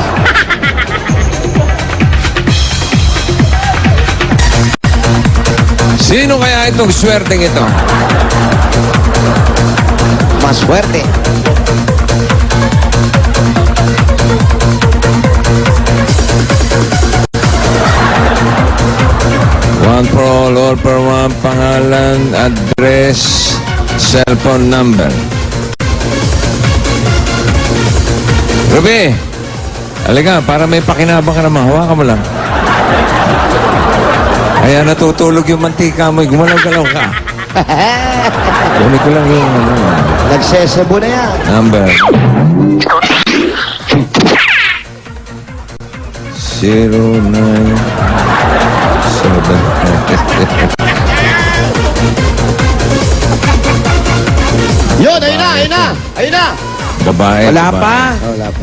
Sino kaya itong swerteng ito? Maswerte. One for all for one, pangalan, address, cellphone number. Ruby, halika, para may pakinabang ka naman, hawakan mo lang. Kaya natutulog yung mantika mo, gumalaw-galaw ka. Kunin ko lang yung Nagsesebo na yan. number. 097. Yun, ayun na, ayun na, ayun na. Babae. Wala babae. pa. Wala pa.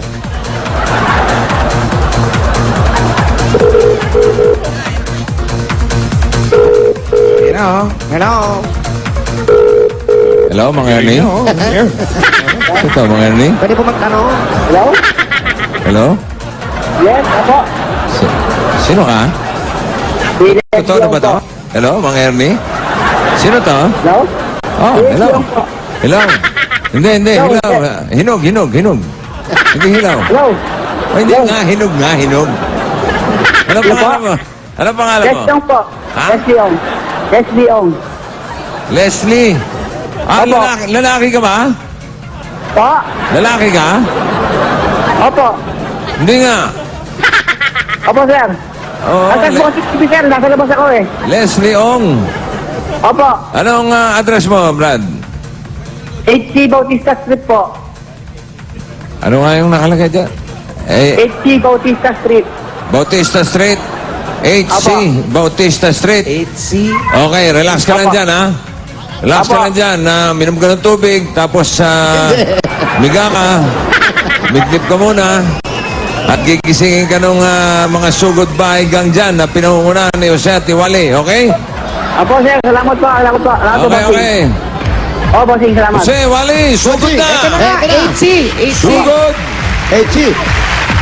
Hello. Hello. Hello, mga Ernie? Ito, mga Ernie? Pwede po magtanong? Hello? Hello? Yes, ako. Sino ka? Totoo na ba to? Hello, mga Ernie? Sino to? Hello? Oh, hello. Hello. Hindi. Hello. Hinog. Hindi hilaw. Hello? Oh, hindi nga, hinog. Ano pangalan mo? Ano pangalan mo? Leslie po. Ha? Leslie Ong. Leslie. Opo. Lalaki ka ba? Po? Lalaki ka? Opo. Hindi nga. Opo, sir. Oo, Ang tagpo si TV, sir. Nasa labas ako eh. Leslie Ong. Opo. Anong address mo, Brad? HC Bautista Street po. Ano nga yung nakalagay dyan? HC Bautista Street. Bautista Street. HC Bautista Street. HC. Okay, relax ka lang dyan, ha? Relax ka lang dyan. Minom ka ng tubig, tapos miga ka. Midlip ka muna. At gigisingin ka nung mga Sugod Bahay Gang dyan na pinangungunahan ni Jose at ni Wally, okay? Opo, sir. Salamat po. Salamat po. Okay. Opo, bossing. Salamat. Jose, Wally, sugod na! Ito na nga, HC. Sugod! HC.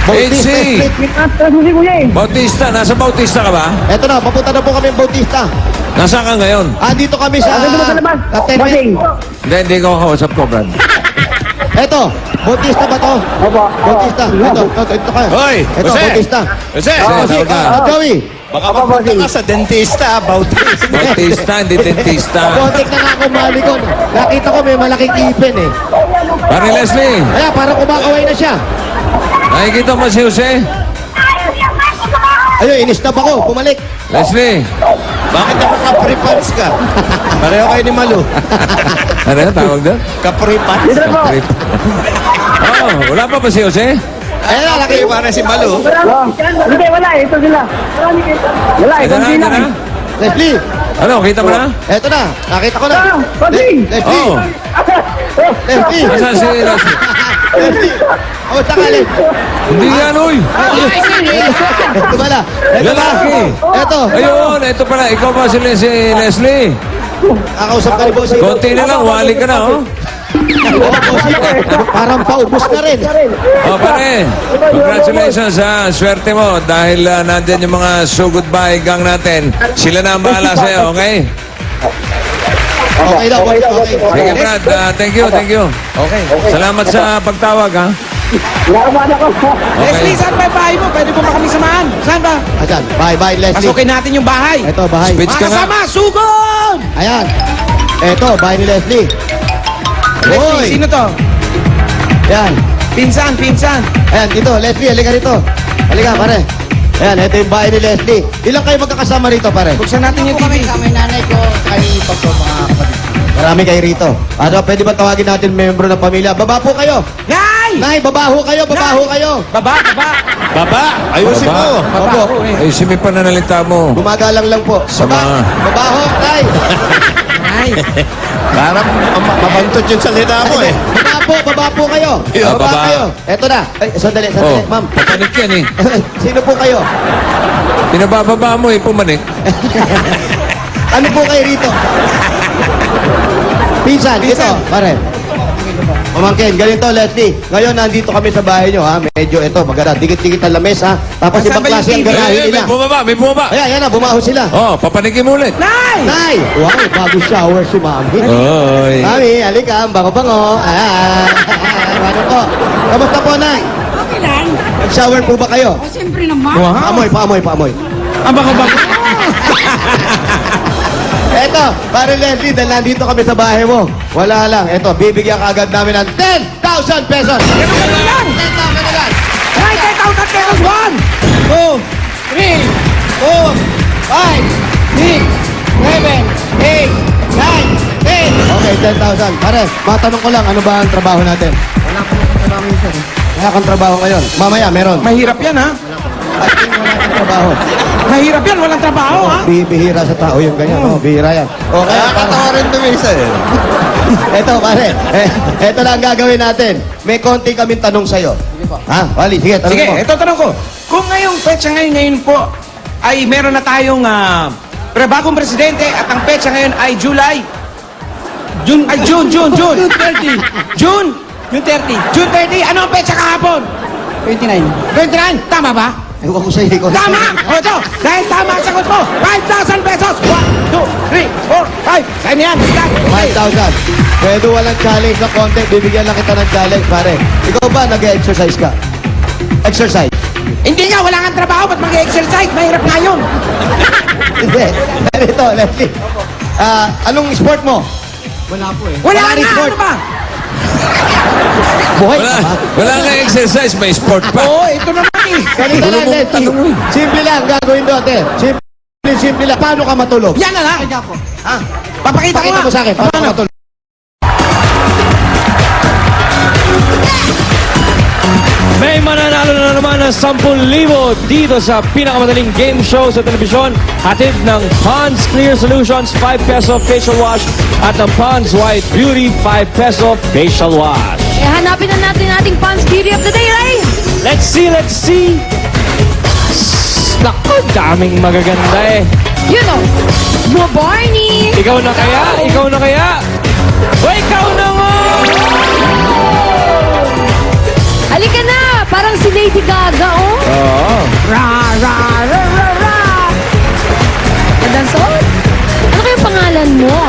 Bautista HC. Street. Bautista, nasa Bautista ka ba? Ito na, papunta na po kami ng Bautista. Nasaan ka ngayon? Dito kami sa... Sa labas. Bossing. Hindi ko kausap ko, Brad. Ito, Bautista ba to? Opo. Bautista. Ito ka. Hoy, Ito, Jose. Bautista. Jose, Bossing, Joey. Baka mapunta ka sa dentista, Bautista. Bautista, hindi dentista. Kontik na nga ako malikon. Nakita ko may malaking ipin eh. Pare Leslie, Kaya parang kumakaway na siya. nakikita mo si Jose? Ayun, inistab ako. Pumalik. Leslie, Bakit ako kapri-pants ka? Pareho kayo ni Malu. ano yung tawag doon? Kapri-pants. Dito po. Wala pa ba si Jose? Ayun na, laki. Para si Malu. Hindi, wala eh. Ito sila. Wala eh. Ito Kunti na, lang eh. Leslie. Ano, kita mo na? Eto na. Nakita ko na. Bossing. Leslie. Oo. Leslie. Nasaan si Leslie? Leslie. Kamusta ka, Leslie? Hindi yan, uy. Ito pala. Ito na. Lalaki. Ito. Ayun, ito pala. Ikaw ba si Leslie? Kakausap ka ni Bossing. Konti na lang, wali ka na, oh. Parang paubos na rin. Oh, pare, congratulations ha. Swerte mo dahil nandyan yung mga So Goodbye gang natin. Sila na ang bahala sa'yo, okay? Okay lang, okay. Sige, Brad. Thank you. Okay. Salamat sa pagtawag, ha? Leslie, saan ba yung bahay mo? Pwede po ba kami samahan? Saan ba? Ayan, bye, Leslie. Pasukin natin yung bahay. Ito, bahay. Speech Mga ka nga. kasama, sugod! Ayan. Ito, bahay ni Leslie. Leslie, Hoy! sino to? Ayan. Pinsan. Ayan, dito, Leslie, halika rito. Halika, pare. Ayan, ito yung bahay ni Leslie. Ilang kayo magkakasama rito, pare? Buksan natin yung TV. Kami nanay ko, kayo pagko mga kapatid. Marami kayo rito. Ano, pwede ba tawagin natin membro ng pamilya? Baba po kayo. Nay! Nay, babaho kayo. Baba. Baba! Ayusin mo! Opo. Ayusin mo yung pananalita mo. Gumagalang lang po. Sama. Babaho, Nay. Nay! Parang mabantot yung salita mo, eh. Baba po kayo. Yeah, baba. kayo. Eto na. Ay, sandali, ma'am. Papanik yan, eh. Sino po kayo? Pinabababa mo, eh, pumanik. Ano po kayo rito? Pinsan, ito, pare. Pamangkin, ganito, Leslie. Ngayon, nandito kami sa bahay nyo, ha? Medyo, ito, maganda. Dikit-dikit ang lames, ha? Tapos Saan ibang ba yung klase ang TV? garahe nila. May bumaba. Ayan na, bumaho sila. Oh, papanikin mo ulit. Nay! Nay! Wow, bago shower si Mami. Oy. Mami, halika, ang bango-bango. Ano po? Kamusta po, Nay? Okay lang. Nag-shower po ba kayo? O, siyempre naman. Paamoy. Ang baka. Eto, pare Leslie, dahil nandito kami sa bahay mo. Wala lang. Eto, bibigyan ka agad namin ng 10,000 pesos. Ganun lang! 10,000 na lang. Nay, 10,000 pesos! 1, 2, 3, 4, 5, 6, 7, 8, 9, 10. Okay, 10,000. Pare, matanong ko lang, ano ba ang trabaho natin? Wala pa akong trabaho minsan. Wala kang trabaho ngayon. Mamaya, meron. Mahirap yan, ha? Wala kang trabaho. Mahirap yan, walang trabaho, ha? Bihira sa tao yung ganyan. Oh, bihira yan. Okay, nakakatawa rin minsan. Eto, pare. Eto lang ang gagawin natin. May konti kaming tanong sa'yo. Ha? Wally, sige, tanong Sige, mo. ito tanong ko. Kung ngayong petsa ngayon po ay meron na tayong bagong presidente at ang petsa ngayon ay July. June 30. June 30. Ano ang petsa kahapon? 29. Tama ba? Ewan ko sa'yo, ikaw. Tama! O ito, dahil tama ang sagot mo, 5,000 pesos! 1, 2, 3, 4, 5. Saan yan? 5,000. Pwede walang challenge na konti. Bibigyan lang kita ng challenge, pare. Ikaw ba nag-exercise ka? Exercise? Hindi nga, wala kang trabaho, ba't mag-exercise? Mahirap nga yun. Hindi. Ito, Leslie. Anong sport mo? Wala rin nga, sport. ano ba? Buhay Wala, ka ba? wala nga exercise, may sport pa. Oo, ito naman eh. Ganito lang, Leslie. Simple lang, gagawin doon, Simple lang. Paano ka matulog? Yan na lang. Ha? Papakita ko Pakita nga. mo sa akin. Paano ka matulog? May mananalo na naman ng 10,000 dito sa pinakamadaling game show sa telebisyon. Hatid ng Pond's Clear Solutions 5 peso facial wash at ng Pond's White Beauty 5 peso facial wash. Eh, hanapin na natin ating Pond's Beauty of the Day, Ray! Let's see. Naku, daming magaganda eh. You know, mo Barney! Ikaw na kaya? O, ikaw na nga! Halika na! Parang si Lady Gaga, oh! Oo. Ra, ra, ra, ra, ra! Gandang suot? Ano kayong pangalan mo?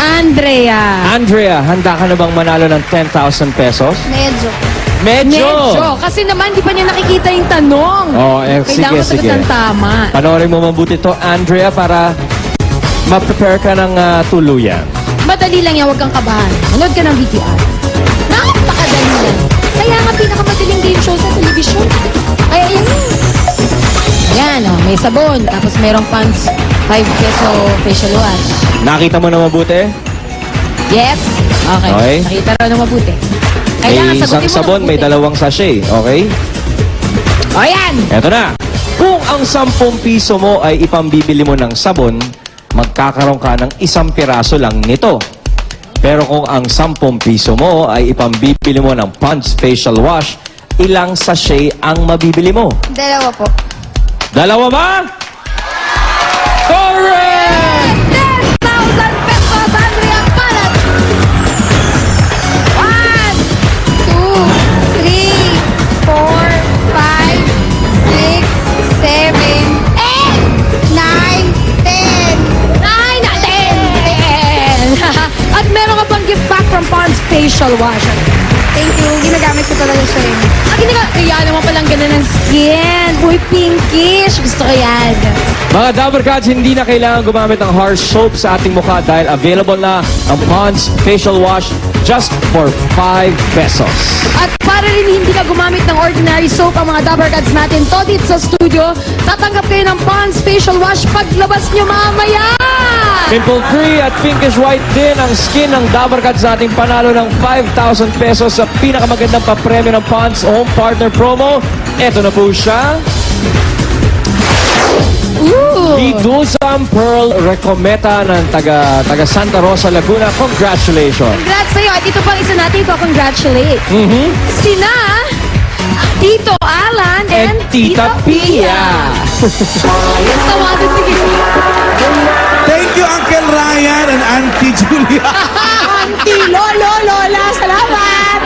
Andrea. Andrea, handa ka na bang manalo ng 10,000 pesos? Medyo. Medyo! Kasi naman, di pa niya nakikita yung tanong. Oh, Kailangan sige. sagot ng tama. Panoorin mo mabuti to, Andrea, para ma-prepare ka ng tuluyan. Madali lang yan, huwag kang kabahan. Manood ka ng VTR. Napakadali yan. Kaya nga pinakamadaling game show sa television. Kaya yan. Yan, oh, may sabon. Tapos merong pants 5 peso facial wash. Nakita mo na mabuti? Yes? Okay. Okay. Nakita raw na mabuti. Kailangan May sagutin isang mo sabon, na may mabuti. dalawang sachet. Okay? O yan! Eto na. Kung ang 10 piso mo ay ipambibili mo ng sabon, magkakaroon ka ng 1 piraso lang nito. Pero kung ang 10 piso mo ay ipambibili mo ng Pond's Facial Wash, ilang sachet ang mabibili mo? Dalawa po. Dalawa ba? Correct! 10,000 pesos, Andrea Palat! facial wash. Thank you. Ginagamit ko talaga siya eh. Kaya naman palang ganun ng skin. Uy, pinkish. Gusto ko yan. Mga Dabber Cats, hindi na kailangan gumamit ng harsh soap sa ating mukha dahil available na ang Pond's Facial Wash just for 5 pesos. At para rin hindi na gumamit ng ordinary soap ang mga Dabber Cats natin to dito sa studio, tatanggap kayo ng Pond's Facial Wash paglabas nyo mamaya! Pimple-free at pinkish white din ang skin ng Dabber Cats natin, panalo ng 5,000 pesos sa pinakamagandang papremyo ng Pond's Home Partner Promo. Ito na po siya. The Dulzam Pearl Recometa ng taga Santa Rosa, Laguna. Congratulations! Congrats sa'yo. At ito pang isa natin congratulate. Sina Tito Alan and Tita Pia. Tawagan sige. Thank you, Uncle Ryan and Auntie Julia. Auntie, Lolo, Lola, salamat!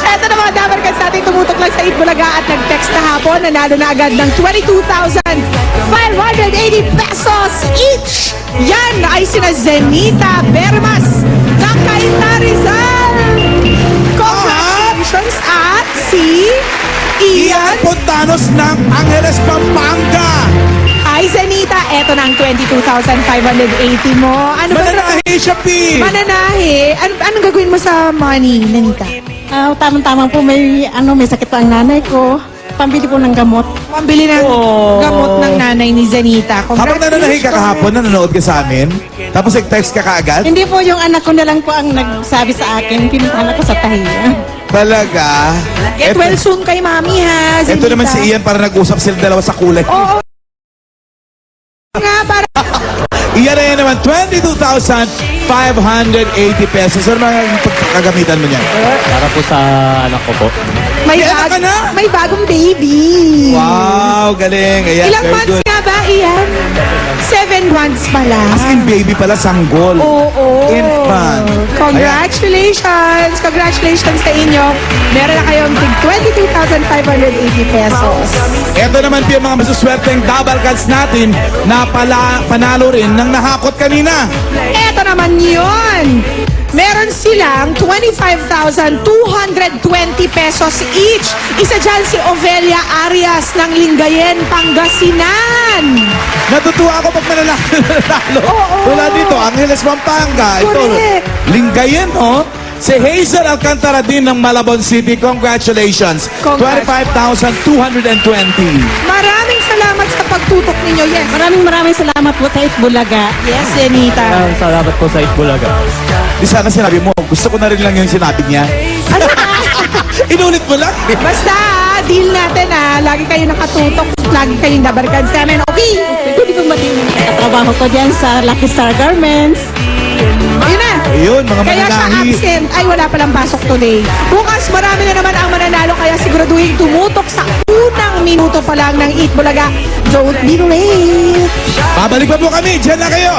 Eto na mga Dabber Cats natin tumutok lang sa Itbulaga at nag-text kahapon. Nanalo na agad ng 22,580 pesos each. Yan ay sina Zenita Bermas, Kakaita Rizal. Congratulations at si Ian Pontanos ng Angeles, Pampanga. Ay, Zenita, eto na ang 22,580 mo. Ano ba? Mananahi siya, P. Mananahi? Anong gagawin mo sa money, Zenita? Tamang-tamang po may sakit pa ang nanay ko. Pambili po ng gamot. Pambili ng gamot ng nanay ni Zenita. Habang nananahi ka kahapon, nanonood ka sa amin, tapos nag-text ka kaagad? Hindi po, yung anak ko na lang po ang nagsabi sa akin. Pinuntahan ako sa tahiya. Talaga? Get well soon kay Mami, ha, Zenita. Ito naman si Ian para nag-usap sila dalawa sa kulay. Oo. Nga, para... Iyan na yan naman, 22,580 pesos. Ano mga pagkagamitan mo niyan? Para po sa anak ko po. May bagong baby. Wow, galing. Ayan, Ilang very months good. nga ba, Ian? 7 months pala. As in baby pala, sanggol. Oo. Infant. Congratulations! Congratulations sa inyo. Meron na kayong tig 22,580 pesos. Ito naman po yung mga masuswerteng Dabber Cats natin na panalo rin ng nahakot kanina. Ito naman yun. Meron silang 25,220 pesos each. Isa dyan si Ovelia Arias ng Lingayen, Pangasinan. Natutuwa ako pag mananalo. Wala dito, Angeles, Pampanga. Correct. Ito, Lingayen, oh. Si Hazel Alcantara din ng Malabon City. Congratulations. 25,220. Maraming salamat sa pagtutok ninyo. Yes. Maraming salamat po sa Itbulaga. Yes, Zenita. Salamat po sa Itbulaga. Di sana sinabi mo, gusto ko na rin lang yung sinabi niya. Inulit mo lang. Basta, deal natin lagi kayo nakatutok, lagi kayong Dabber Cats namin. Okay. Pwede ko matingin sa trabaho ko dyan sa Lucky Star Garments. Ayun na. Ayun, mga Kaya siya mananahi. absent. Ay, wala palang pasok today. Bukas, marami na naman ang mananalo. Kaya siguraduhin tumutok sa unang minuto pa lang ng Itbulaga. Don't be late. Babalik pa po kami. Diyan na kayo.